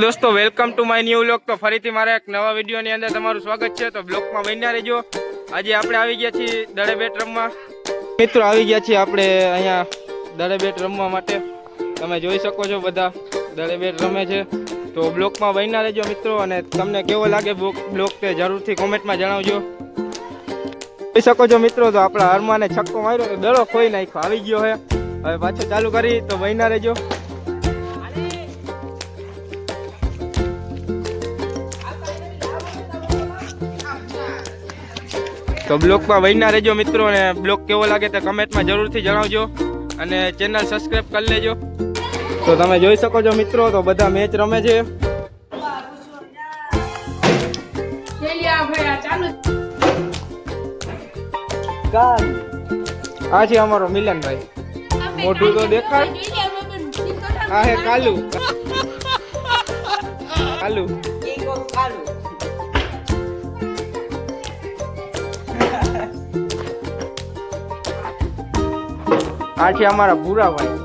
દોસ્તો welcome to my new vlog. તો ફરીથી મારા એક નવા વિડીયોની અંદર તમારું સ્વાગત છે। તો બ્લોગમાં બન્યા રહેજો। આજે આપણે આવી ગયા છીએ દડે બેટ રમવા। મિત્રો આવી ગયા છીએ આપણે અહીંયા દડે બેટ રમવા માટે। તમે જોઈ શકો છો બધા દડે બેટ રમે છે। તો બ્લોગમાં બન્યા રહેજો મિત્રો, અને તમને કેવો લાગે બ્લોગ તે જરૂરથી કોમેન્ટમાં જણાવજો। જોઈ શકો છો મિત્રો, તો આપણા હરમાને છક્કો માર્યો તો દડો ખોઈ નાખ્યો, આવી ગયો છે। હવે પાછો ચાલુ કરી તો બન્યા રહેજો। તો બ્લોગમાં બન્યા રહેજો મિત્રો, અને બ્લોગ કેવો લાગે તે કમેન્ટમાં જરૂરથી જણાવજો, અને ચેનલ સબસ્ક્રાઇબ કરી લેજો। તો તમે જોઈ શકો છો મિત્રો, તો બધા મેચ રમે છે। આ છે અમારો મિલનભાઈ, મોઢું તો દેખાડ। આ હે કાલુ, કાલુ આ છે અમારા ભૂરાભાઈ।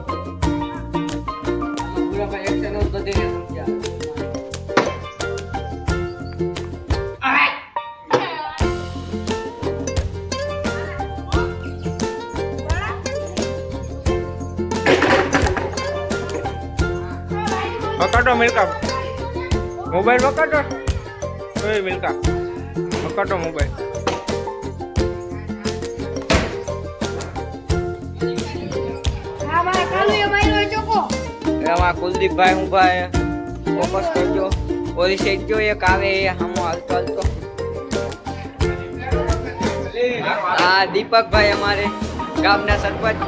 પકડો મિલકા, મોબાઈલ પકડો, ઓય મિલકા પકડો મોબાઈલ। એમાં કુલદીપભાઈ હું ભાઈ ફોકસ કરજો। ઓલી સાઈડ જો એક આવે એ હામો હાલતો હાલતો। આ દીપકભાઈ અમારે ગામના સરપંચ।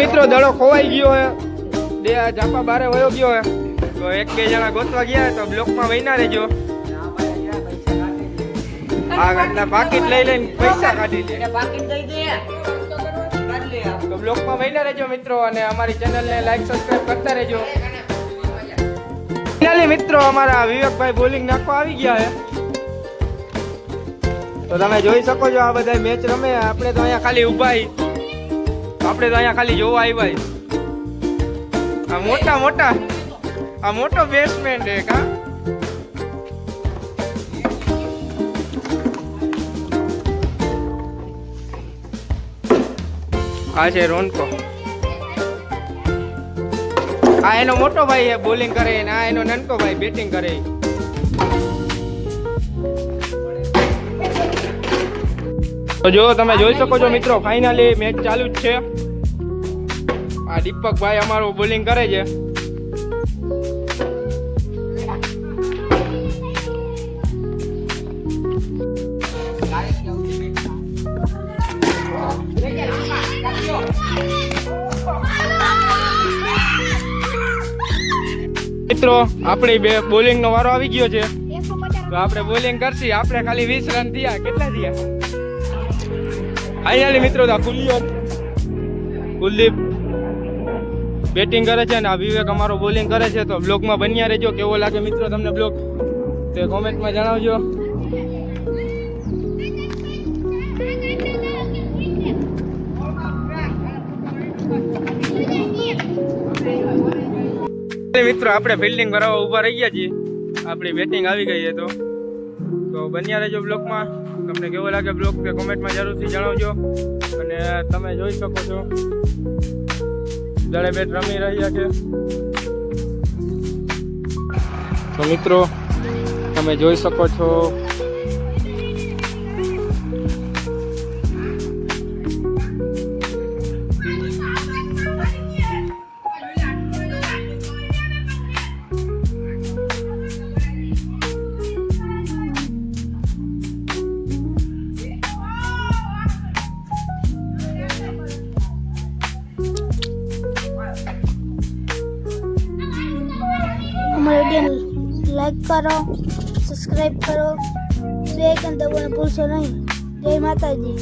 મિત્રો દડો ખોવાઈ ગયો હે, બે જાપા બારે વયો ગયો હે, તો એક બે જણા ગોતવા ગયા તો બ્લોકમાં બન્યા રહેજો। આ ઘરના પાકીટ લઈ લઈને પૈસા કાઢી લે, પાકીટ દઈ દે। તો બ્લોગમાં બન્યા રહેજો મિત્રો, અને અમારી ચેનલને લાઈક સબસ્ક્રાઇબ કરતા રહેજો। ફાઇનલી મિત્રો અમારા વિવેકભાઈ બોલિંગ નાખવા આવી ગયા છે। તો તમે જોઈ શકો છો આ બધા મેચ રમે, આપણે તો અહીંયા ખાલી ઊભા, આપણે તો અહીંયા ખાલી જોવા આવ્યા। આ મોટા મોટા, આ મોટો બેટ્સમેન છે કા। આ છે રોનકો, આ એનો મોટો ભાઈ છે બોલિંગ કરે, ને આ એનો નાનકો ભાઈ બેટિંગ કરે। તો જો તમે જોઈ શકો છો મિત્રો, ફાઇનલી મેચ ચાલુ જ છે। આ દીપકભાઈ અમારો બોલિંગ કરે છે। મિત્રો આપણી બે બોલિંગ નો વારો આવી ગયો છે, તો આપણે બોલિંગ કરશી। આપણે ખાલી 20 રન થયા, કેટલા થયા ફાઇનલી મિત્રો? કુલદીપ બેટિંગ કરે છે, અને આ વિવેક અમારો બોલિંગ કરે છે। તો બ્લોગમાં બન્યા રહેજો। કેવો લાગે મિત્રો તમને બ્લોગ તે કોમેન્ટમાં જણાવજો। મિત્રો આપણે ફિલ્ડિંગ કરાવવા ઊભા રહી ગયા છીએ, આપણી બેટિંગ આવી ગઈ છે। તો બન્યા રહેજો બ્લોગમાં। તમને કેવો લાગે બ્લોગ તે કોમેન્ટમાં જરૂરથી જણાવજો, અને તમે જોઈ શકો છો દડે બેટ રમી રહ્યા છે। તો મિત્રો તમે જોઈ શકો છો हमारे वीडियो लाइक करो, सब्सक्राइब करो, बेल आइकन दबाना भूलशो नहीं। जय माता जी।